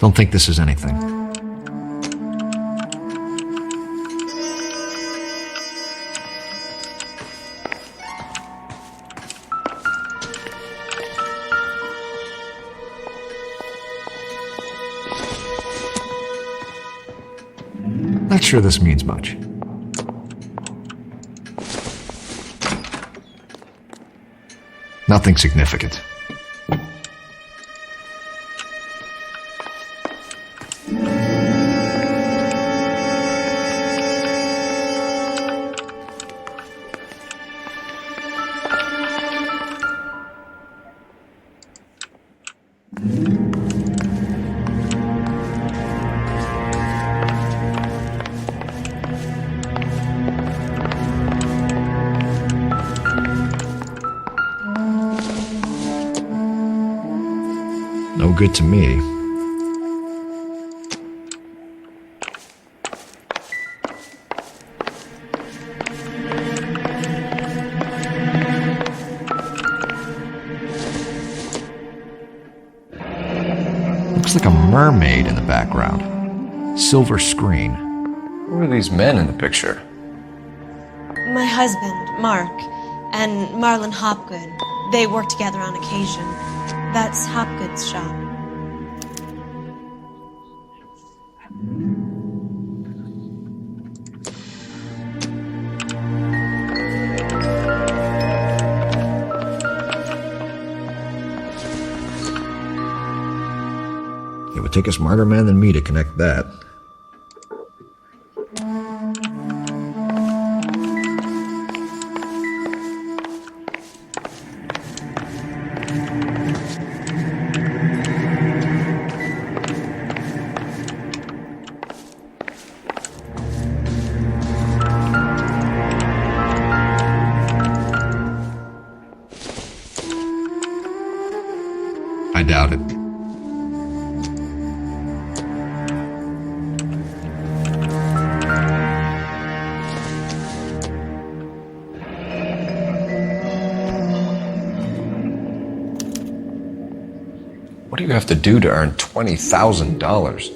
Don't think this is anything. Not sure this means much. Nothing significant. No good to me. Looks like a mermaid in the background. Silver screen. Who are these men in the picture? My husband, Mark, and Marlon Hopgood. They work together on occasion. That's Hopgood's shop. It would take a smarter man than me to connect that. I doubt it. What do you have to do to earn $20,000?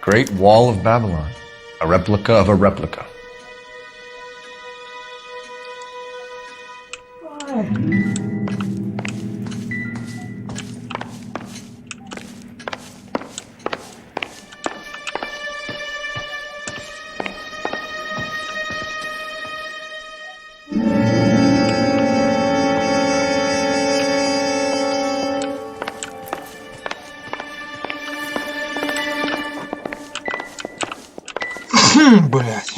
Great Wall of Babylon, a replica of a replica. Блять.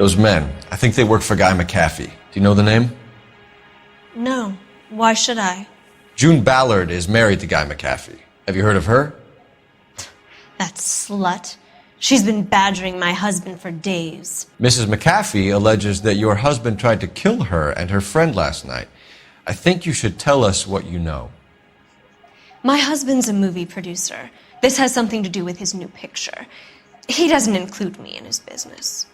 Those men, I think they work for Guy McAfee. Do you know the name? No. Why should I? June Ballard is married to Guy McAfee. Have you heard of her? That slut. She's been badgering my husband for days. Mrs. McAfee alleges that your husband tried to kill her and her friend last night. I think you should tell us what you know. My husband's a movie producer. This has something to do with his new picture. He doesn't include me in his business.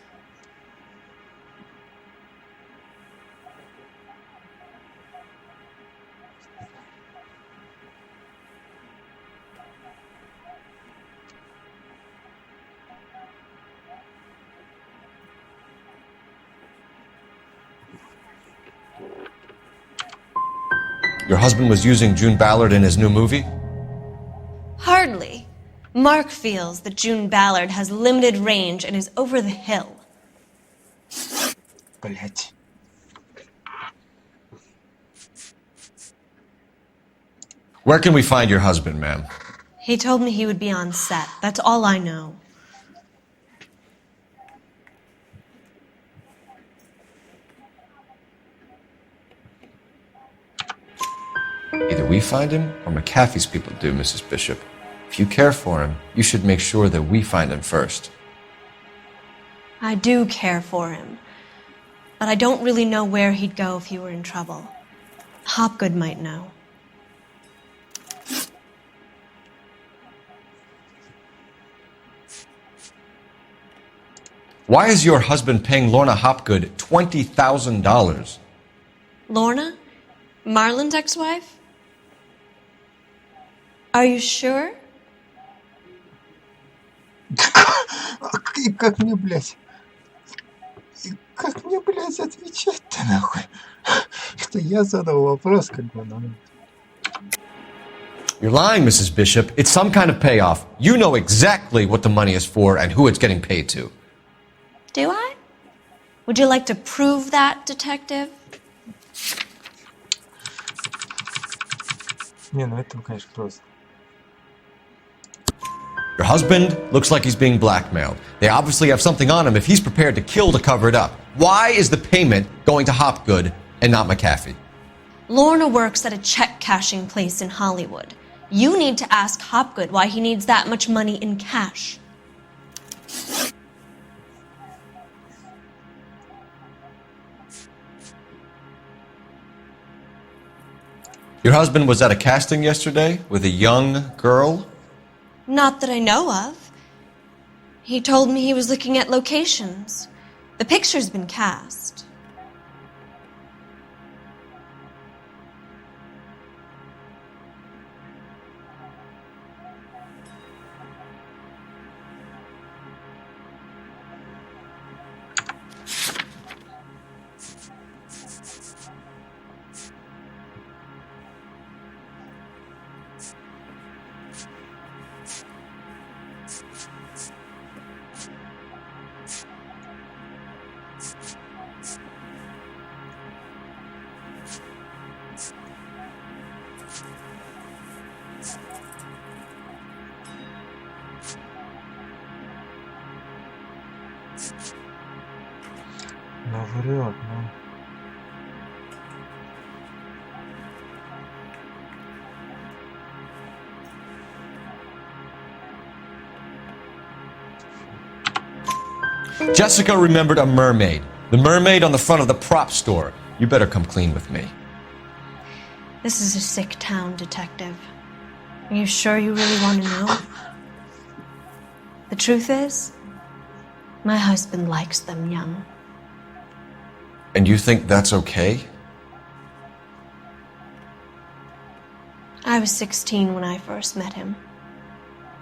Your husband was using June Ballard in his new movie? Hardly. Mark feels that June Ballard has limited range and is over the hill. Блять. Where can we find your husband, ma'am? He told me he would be on set. That's all I know. Either we find him or McAfee's people do, Mrs. Bishop. If you care for him, you should make sure that we find him first. I do care for him, but I don't really know where he'd go if he were in trouble. Hopgood might know. Why is your husband paying Lorna Hopgood $20,000? Lorna? Marlon's ex-wife? Are you sure? И как мне, блядь? И как мне, блядь, отвечать-то нахуй? Что я задал вопрос, как бы, ну... You're lying, Mrs. Bishop. It's some kind of payoff. You know exactly what the money is for and who it's getting paid to. Do I? Would you like to prove that, detective? Не, ну это, конечно, просто. Your husband looks like he's being blackmailed. They obviously have something on him if he's prepared to kill to cover it up. Why is the payment going to Hopgood and not McAfee? Lorna works at a check-cashing place in Hollywood. You need to ask Hopgood why he needs that much money in cash. Your husband was at a casting yesterday with a young girl? Not that I know of. He told me he was looking at locations. The picture's been cast. Ну, врет, ну. Jessica remembered a mermaid. The mermaid on the front of the prop store. You better come clean with me. This is a sick town, detective. Are you sure you really want to know? The truth is, my husband likes them young. And you think that's okay? I was 16 when I first met him.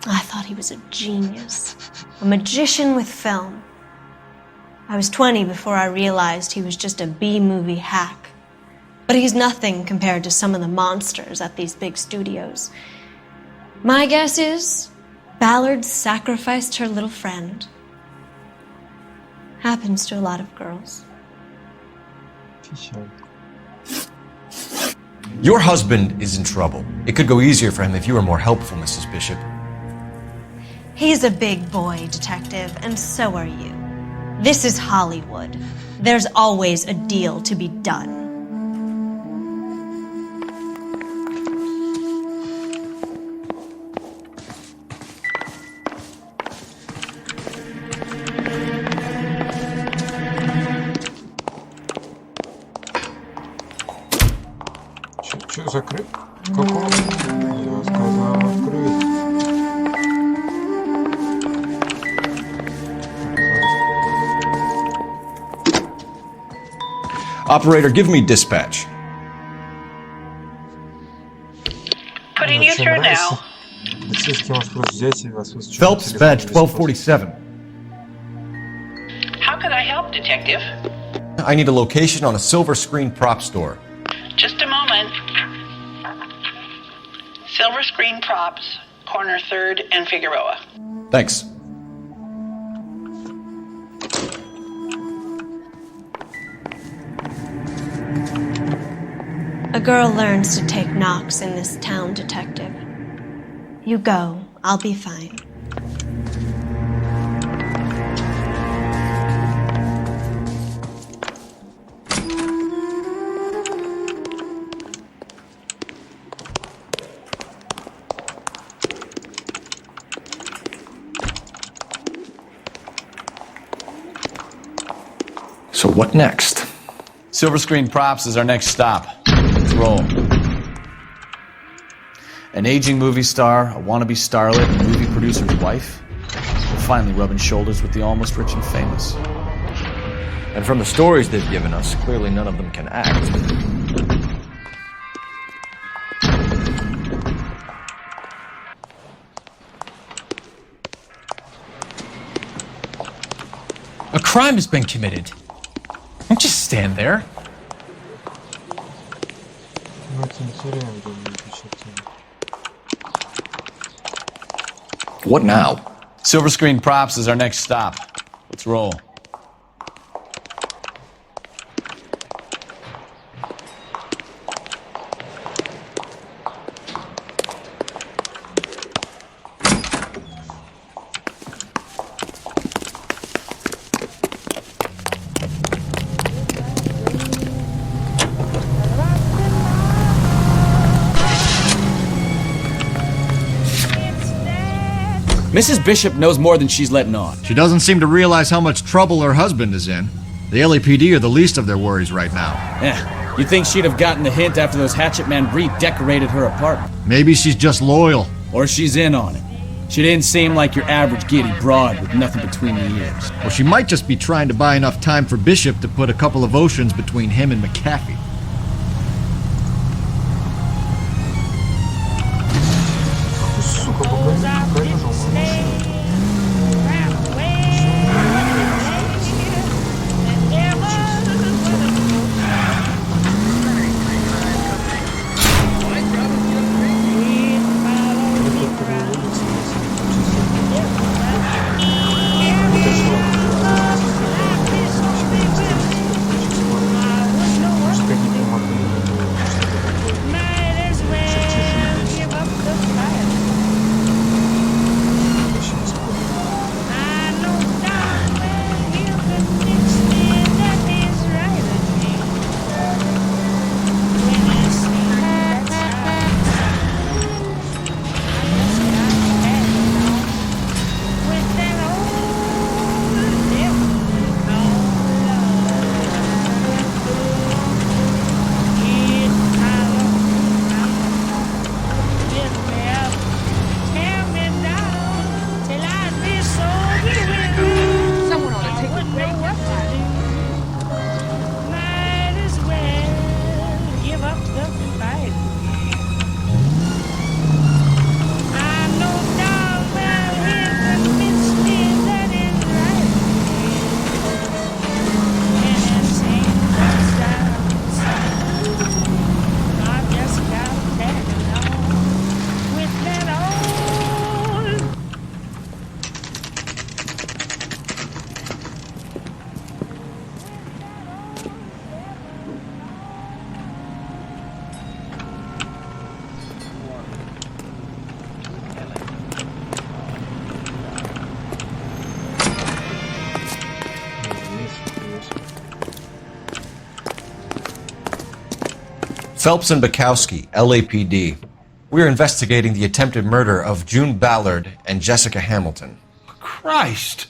I thought he was a genius, a magician with film. I was 20 before I realized he was just a B-movie hack. But he's nothing compared to some of the monsters at these big studios. My guess is Ballard sacrificed her little friend. Happens to a lot of girls. Your husband is in trouble. It could go easier for him if you were more helpful, Mrs. Bishop. He's a big boy, detective, and so are you. This is Hollywood. There's always a deal to be done. Че закрыть? Какого? Я сказал открыть. Operator, give me dispatch. Putting you through now. Phelps badge 1247. How can I help, Detective? I need a location on a silver screen prop store. Just a moment. Silver Screen Props, corner 3rd and Figueroa. Thanks. A girl learns to take knocks in this town, Detective. You go. I'll be fine. So what next? Silver Screen Props is our next stop. Let's roll. An aging movie star, a wannabe starlet, a movie producer's wife. We're finally rubbing shoulders with the almost rich and famous. And from the stories they've given us, clearly none of them can act. A crime has been committed. Don't just stand there. What now? Silver Screen Props is our next stop. Let's roll. Mrs. Bishop knows more than she's letting on. She doesn't seem to realize how much trouble her husband is in. The LAPD are the least of their worries right now. You'd think she'd have gotten the hint after those hatchet men redecorated her apartment. Maybe she's just loyal. Or she's in on it. She didn't seem like your average giddy broad with nothing between the ears. Or she might just be trying to buy enough time for Bishop to put a couple of oceans between him and McAfee. Phelps and Bukowski, LAPD. We're investigating the attempted murder of June Ballard and Jessica Hamilton. Christ!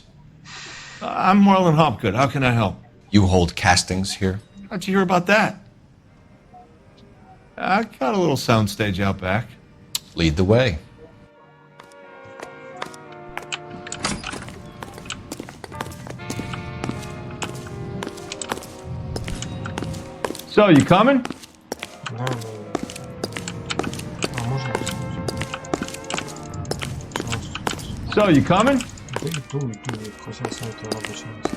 I'm Marlon Hopgood. How can I help? You hold castings here? How'd you hear about that? I got a little soundstage out back. Lead the way. So, you coming? Да, да. А можно рискнуть? So, you coming? Да иду, я хотел с этого рабочего места.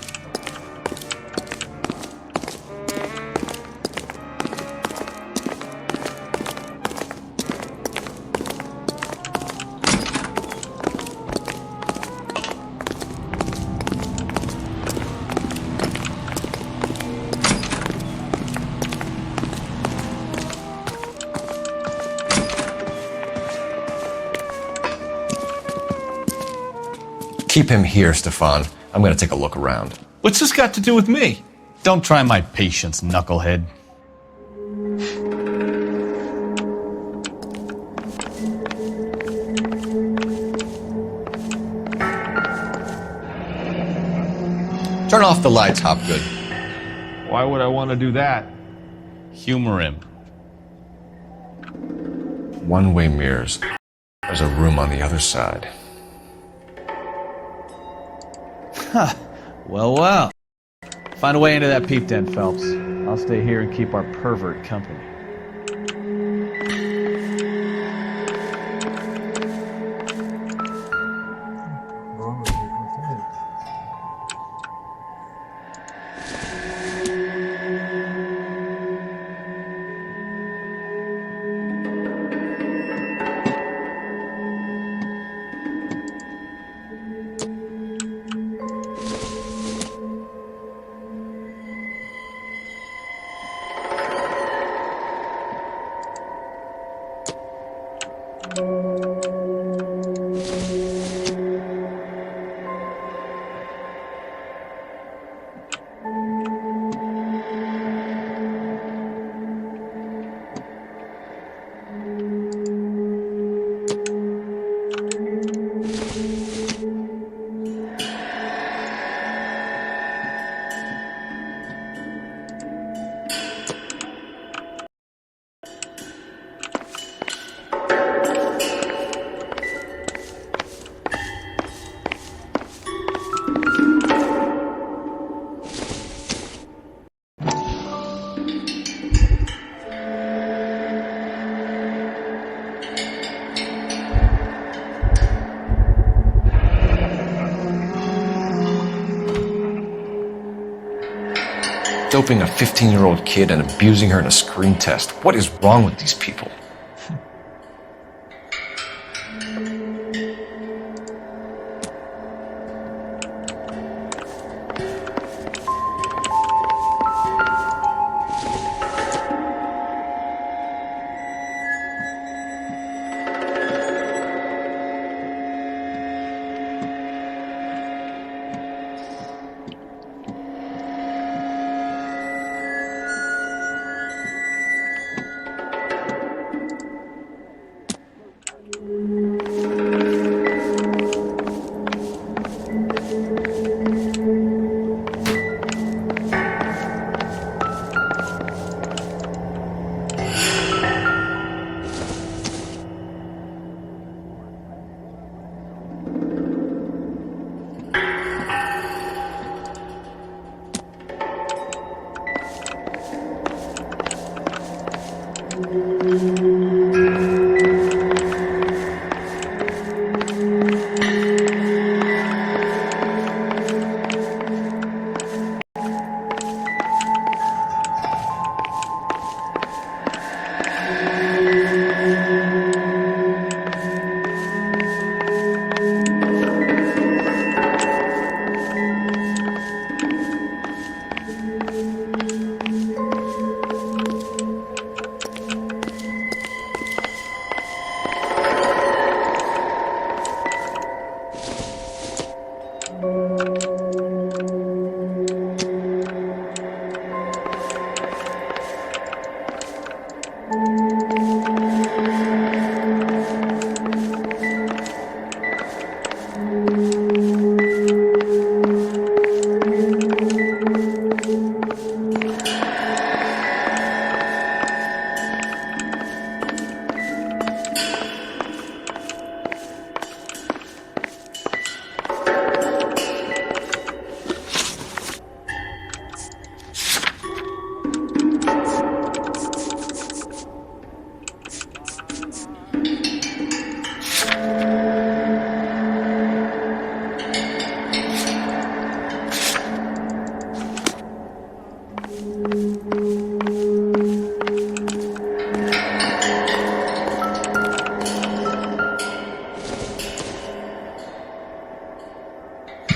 Keep him here, Stefan. I'm gonna take a look around. What's this got to do with me? Don't try my patience, knucklehead. Turn off the lights, Hopgood. Why would I want to do that? Humor him. One-way mirrors. There's a room on the other side. Well, well. Find a way into that peep den, Phelps. I'll stay here and keep our pervert company. Главное, не хватает. Doping a 15-year-old kid and abusing her in a screen test. What is wrong with these people?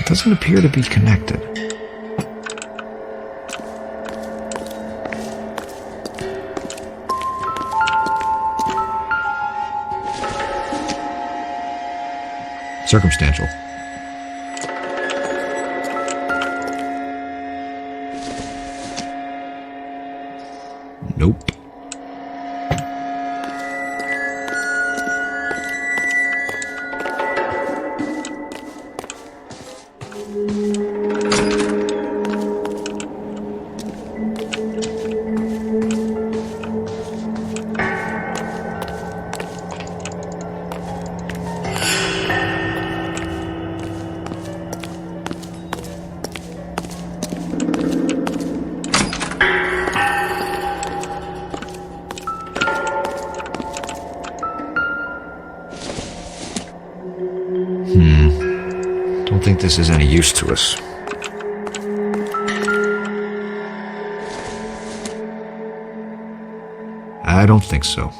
It doesn't appear to be connected. Circumstantial. Nope. Don't think this is any use to us. I don't think so.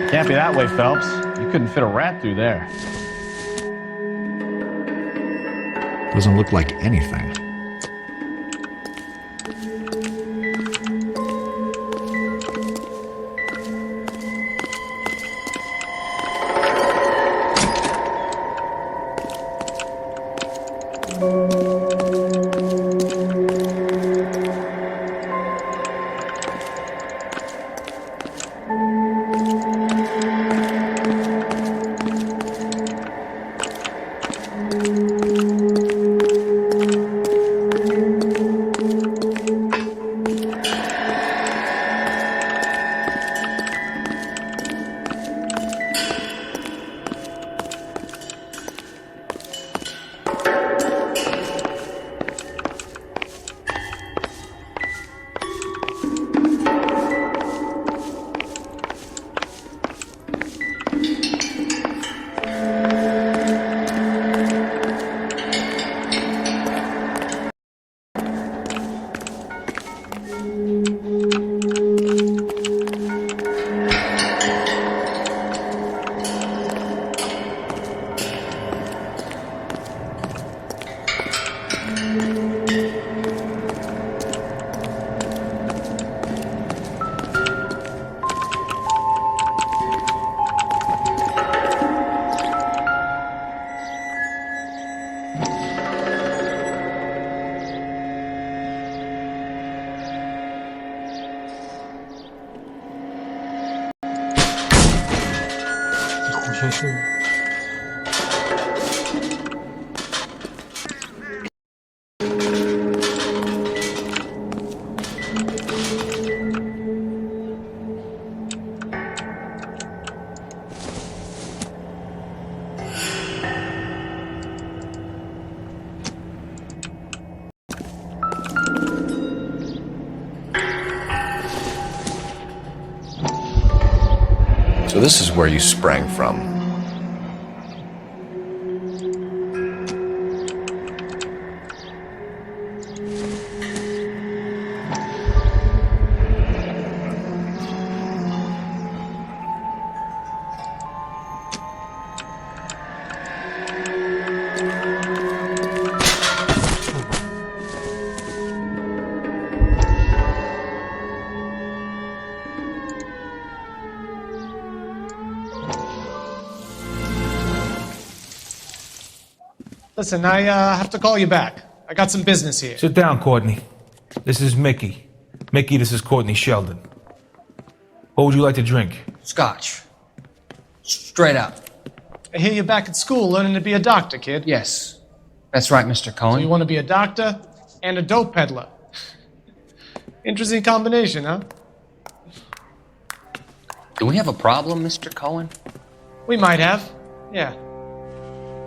Can't be that way, Phelps. You couldn't fit a rat through there. Doesn't look like anything. So this is where you sprang from. Listen, I have to call you back. I got some business here. Sit down, Courtney. This is Mickey. Mickey, this is Courtney Sheldon. What would you like to drink? Scotch. Straight up. I hear you're back at school learning to be a doctor, kid. Yes. That's right, Mr. Cohen. So you want to be a doctor and a dope peddler. Interesting combination, huh? Do we have a problem, Mr. Cohen? We might have, yeah.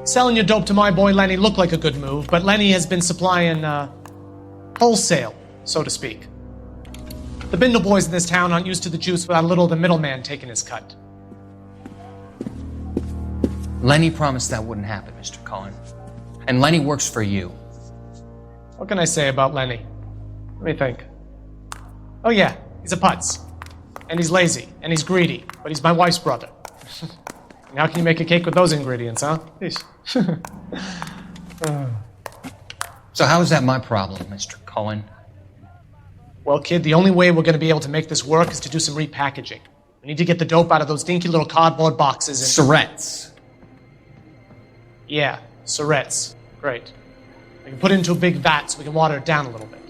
Selling your dope to my boy Lenny looked like a good move, but Lenny has been supplying, wholesale, so to speak. The Bindle boys in this town aren't used to the juice without a little of the middleman taking his cut. Lenny promised that wouldn't happen, Mr. Cohen. And Lenny works for you. What can I say about Lenny? Let me think. Oh yeah, he's a putz. And he's lazy, and he's greedy, but he's my wife's brother. How can you make a cake with those ingredients, huh? So how is that my problem, Mr. Cohen? Well, kid, the only way we're going to be able to make this work is to do some repackaging. We need to get the dope out of those dinky little cardboard boxes and... Surrettes. Yeah, Surrettes. Great. We can put it into a big vat so we can water it down a little bit.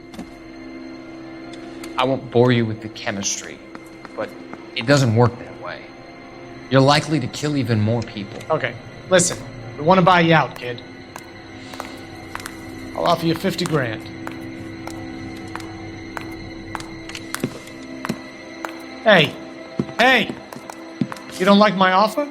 I won't bore you with the chemistry, but it doesn't work that way. You're likely to kill even more people. Okay, listen. We want to buy you out, kid. I'll offer you 50 grand. Hey! Hey! You don't like my offer?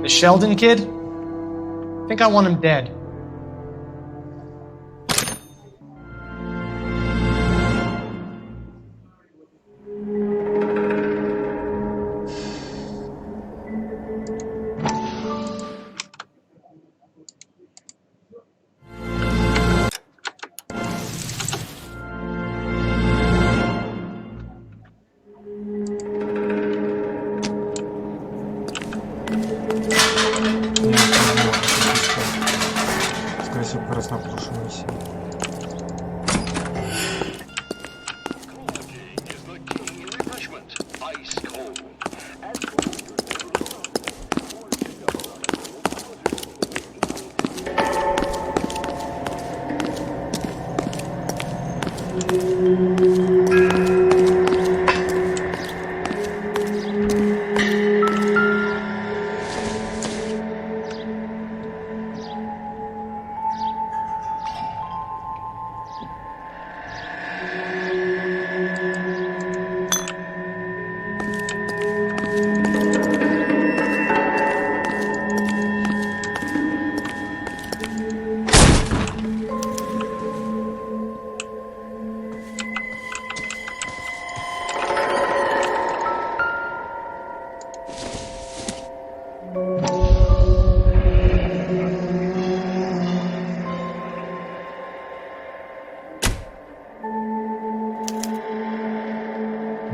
The Sheldon kid? I think I want him dead. Скорее всего, как раз на прошлой миссии.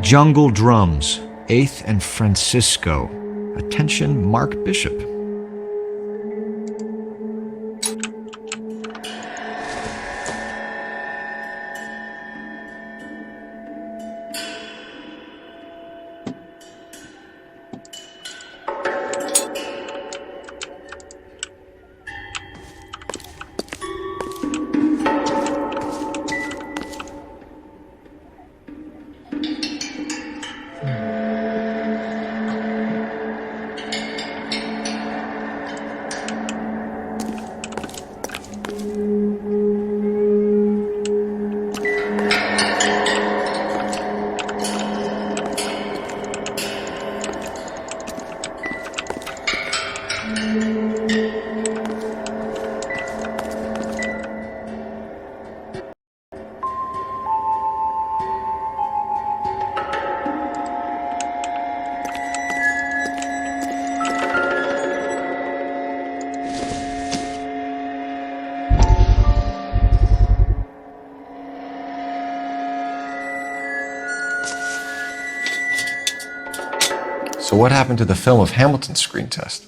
Jungle Drums, 8th and Francisco. Attention, Mark Bishop. So what happened to the film of Hamilton's screen test?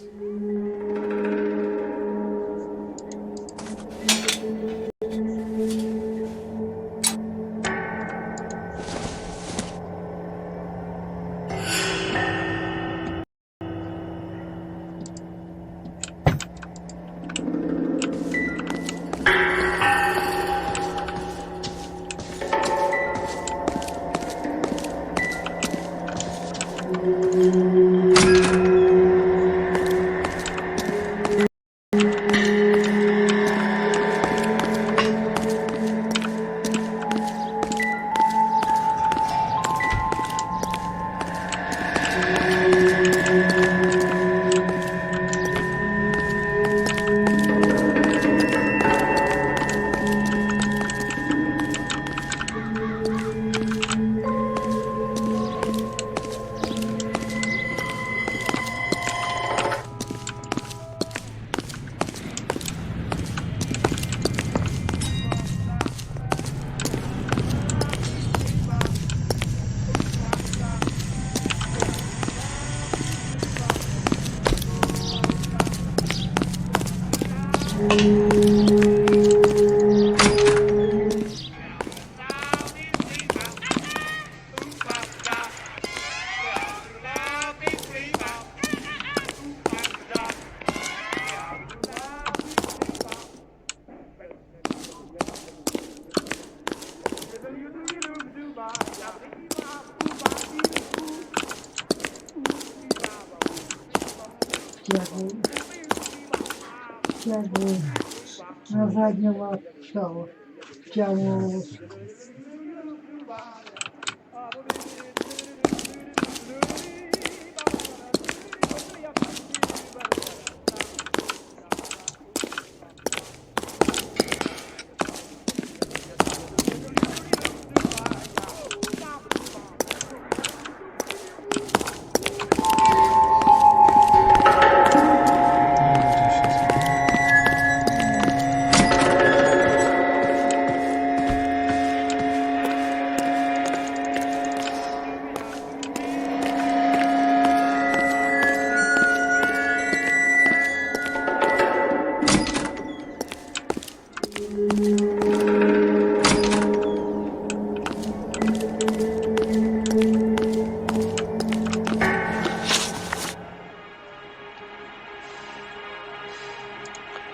На заднего того тягу.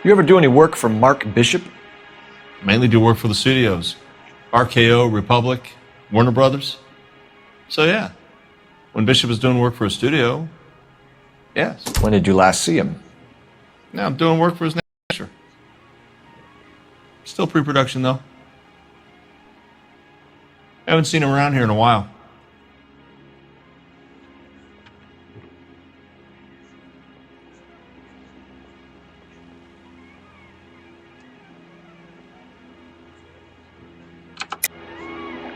You ever do any work for Mark Bishop? Mainly do work for the studios. RKO, Republic, Warner Brothers. So yeah, when Bishop was doing work for a studio, yes. When did you last see him? Now I'm doing work for his next. Still pre-production though. Haven't seen him around here in a while.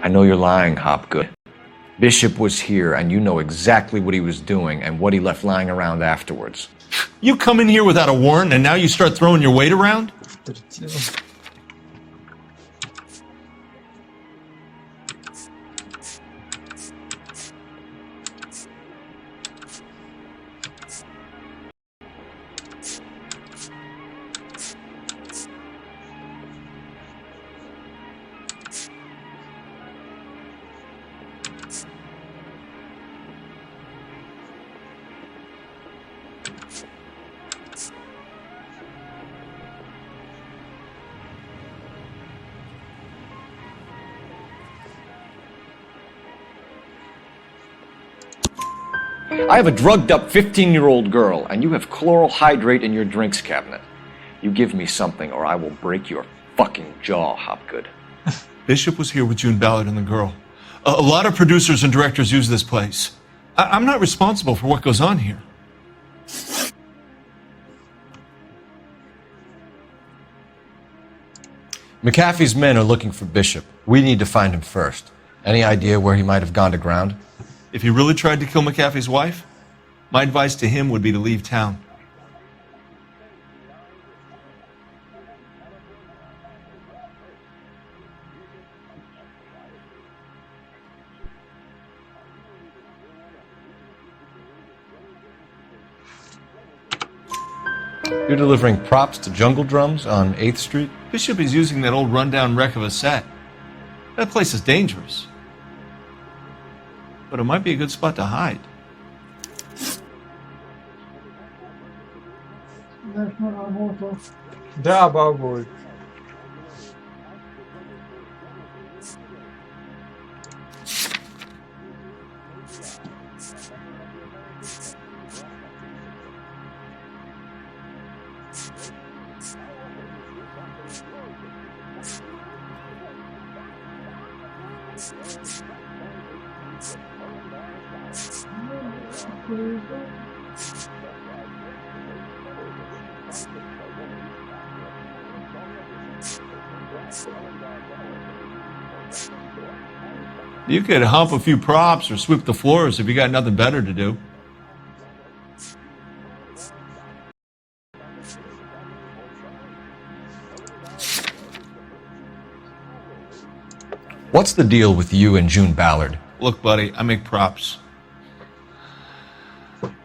I know you're lying, Hopgood. Bishop was here, and you know exactly what he was doing and what he left lying around afterwards. You come in here without a warrant, and now you start throwing your weight around? I have a drugged-up 15-year-old girl, and you have chloral hydrate in your drinks cabinet. You give me something, or I will break your fucking jaw, Hopgood. Bishop was here with June Ballard and the girl. A lot of producers and directors use this place. I'm not responsible for what goes on here. McAfee's men are looking for Bishop. We need to find him first. Any idea where he might have gone to ground? If he really tried to kill McAfee's wife, my advice to him would be to leave town. You're delivering props to Jungle Drums on 8th Street? Bishop is using that old rundown wreck of a set. That place is dangerous. But it might be a good spot to hide. Да, бабуль. You could hump a few props or sweep the floors if you got nothing better to do. What's the deal with you and June Ballard? Look, buddy, I make props.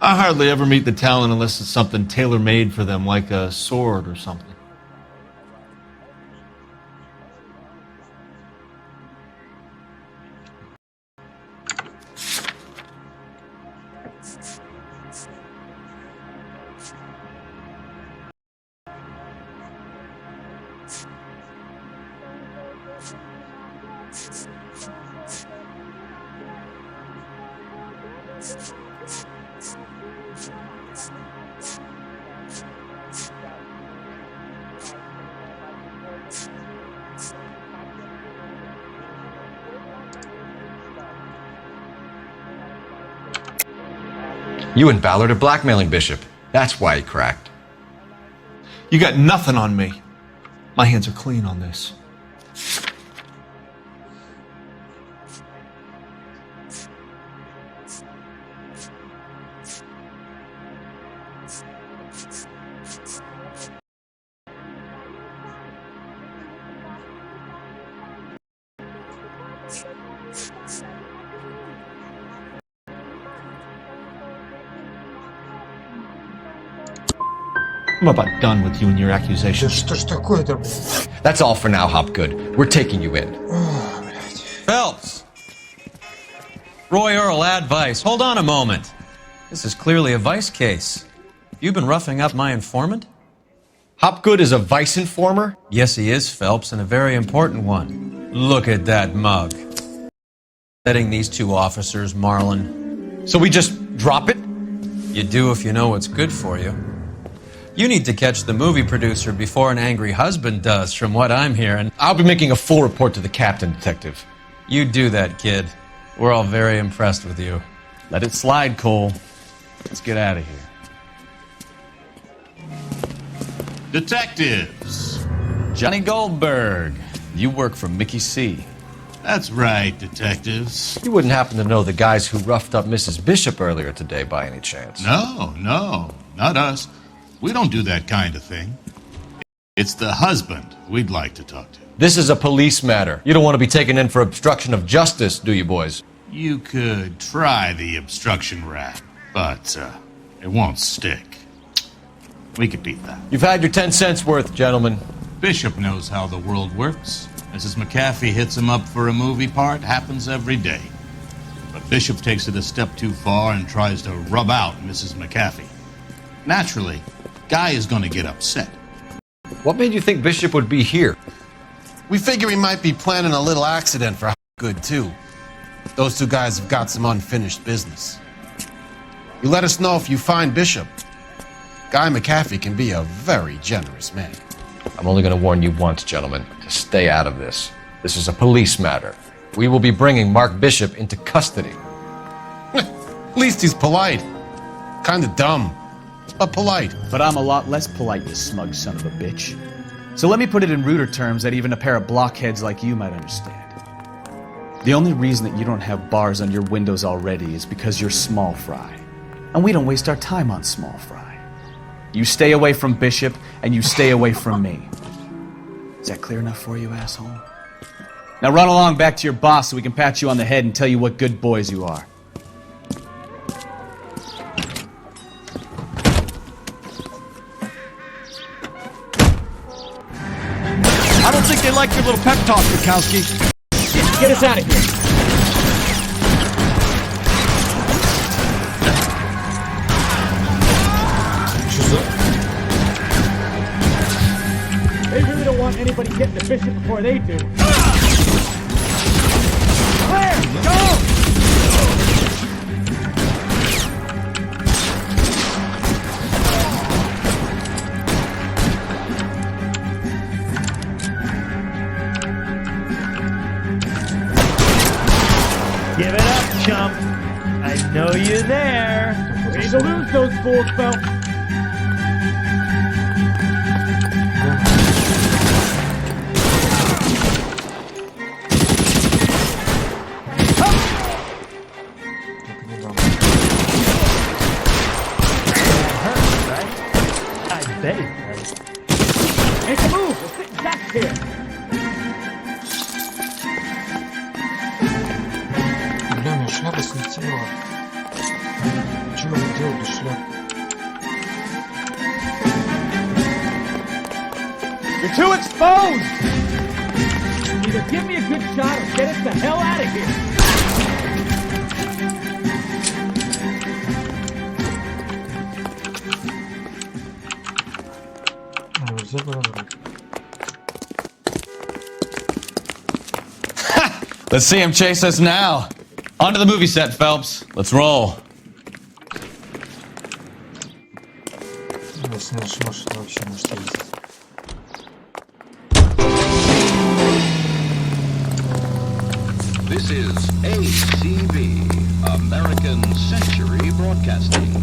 I hardly ever meet the talent unless it's something tailor-made for them, like a sword or something. You and Ballard are blackmailing Bishop. That's why he cracked. You got nothing on me. My hands are clean on this. I'm about done with you and your Да accusations. что ж такое-то? That's all for now, Hopgood. We're taking you in. О, блядь. Phelps! Roy Earl, ad vice. Hold on a moment. This is clearly a vice case. You've been roughing up my informant? Hopgood is a vice informer? Yes, he is, Phelps, and a very important one. Look at that mug. Setting these two officers, Marlin. So we just drop it? You do if you know what's good for you. You need to catch the movie producer before an angry husband does, from what I'm hearing. I'll be making a full report to the captain, detective. You do that, kid. We're all very impressed with you. Let it slide, Cole. Let's get out of here. Detectives. Johnny Goldberg, you work for Mickey C. That's right, detectives. You wouldn't happen to know the guys who roughed up Mrs. Bishop earlier today by any chance? No, not us. We don't do that kind of thing. It's the husband we'd like to talk to. This is a police matter. You don't want to be taken in for obstruction of justice, do you, boys? You could try the obstruction rap, but it won't stick. We could beat that. You've had your 10 cents worth, gentlemen. Bishop knows how the world works. Mrs. McAfee hits him up for a movie part, happens every day. But Bishop takes it a step too far and tries to rub out Mrs. McAfee. Naturally, Guy is going to get upset. What made you think Bishop would be here? We figure he might be planning a little accident for good, too. Those two guys have got some unfinished business. You let us know if you find Bishop. Guy McAfee can be a very generous man. I'm only going to warn you once, gentlemen, to stay out of this. This is a police matter. We will be bringing Mark Bishop into custody. At least he's polite. Kind of dumb, but polite. But I'm a lot less polite, you smug son of a bitch. So let me put it in ruder terms that even a pair of blockheads like you might understand. The only reason that you don't have bars on your windows already is because you're small fry. And we don't waste our time on small fry. You stay away from Bishop, and you stay away from me. Is that clear enough for you, asshole? Now run along back to your boss so we can pat you on the head and tell you what good boys you are. I don't think they like your little pep talk, Bukowski. Get us out of here. They really don't want anybody getting the Bishop before they do. Clear! Go! Give it up, chump. I know you're there. Way to lose those fools, Phelps. Make a move! We're sitting ducks here! Бля, у меня шляпа слетела. Чего я делал без шляпы? You're too exposed! Either give me a good shot or get us the hell out of here! Нельзя было вроде. Let's see him chase us now. Onto the movie set, Phelps. Let's roll. Если наша машина вообще может ездить. This is ACB, American Century Broadcasting.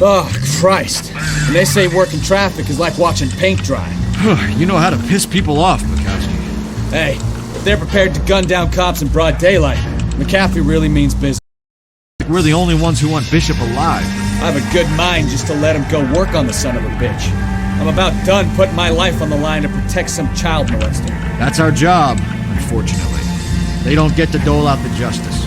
Oh, Christ. And they say working traffic is like watching paint dry. You know how to piss people off, Mikowski. Hey, if they're prepared to gun down cops in broad daylight, McAfee really means business. We're the only ones who want Bishop alive. I have a good mind just to let him go work on the son of a bitch. I'm about done putting my life on the line to protect some child molester. That's our job, unfortunately. They don't get to dole out the justice.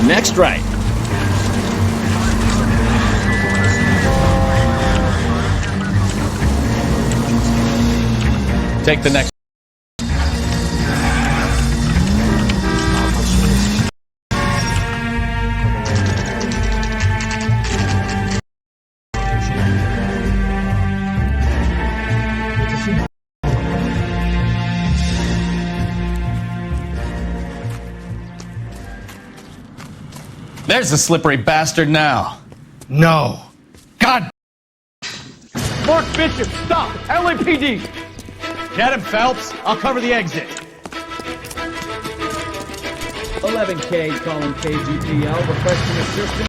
Next right. Take the next. There's the slippery bastard now. No. God! Mark Bishop, stop! LAPD! Get him, Phelps. I'll cover the exit. 11K calling KGPL, requesting assistance.